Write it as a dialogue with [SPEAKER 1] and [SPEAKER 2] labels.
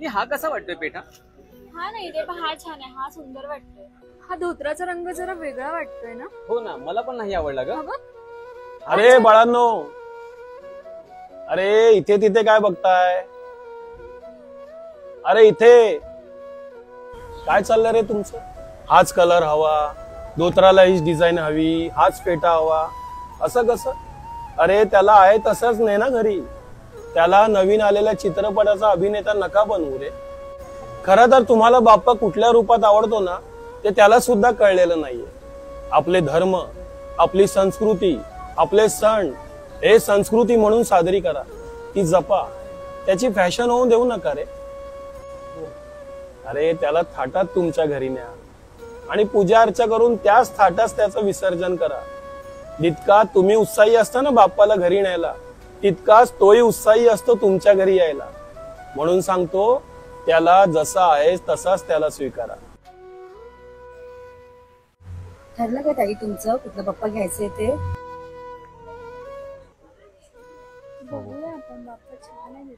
[SPEAKER 1] हा कसा वाटतोय पेठा?
[SPEAKER 2] हा नाही ते हा छान आहे, हा सुंदर वाटतोय. हा धोत्राचा रंग जरा वेगळा वाटतोय ना.
[SPEAKER 1] हो ना, मला पण नाही आवडला ग.
[SPEAKER 3] अरे बाळांनो, अरे इथे तिथे काय बघताय? अरे इथे काय चाललंय रे तुमचं? हाच कलर हवा, धोत्राला हीच डिझाईन हवी, हाच फेटा हवा, असं कसं? अरे त्याला आहे तसंच नाही ना घरी. त्याला नवीन आलेल्या चित्रपटाचा अभिनेता नका बनवू रे. खरं तर तुम्हाला बाप्पा कुठल्या रूपात आवडतो ना ते त्याला सुद्धा कळलेलं नाहीये. आपले धर्म, आपली संस्कृती, आपले सण हे संस्कृती म्हणून साजरी करा, ती जपा, त्याची फॅशन होऊन देऊ नका रे. अरे त्याला थाटात तुमच्या घरी न्या आणि पूजा अर्चा करून त्याच थाटास त्याचं विसर्जन करा. जितका तुम्ही उत्साही असता ना बाप्पाला घरी न्यायला, तितकाच तोही उत्साही असतो तुमच्या घरी यायला. म्हणून सांगतो, त्याला जसा आहे तसाच त्याला स्वीकारा.
[SPEAKER 4] ठरलं का ताई तुमचं कुठला बाप्पा घ्यायचंय ते?
[SPEAKER 2] बघूया आपण, बाप्पा छान आहे.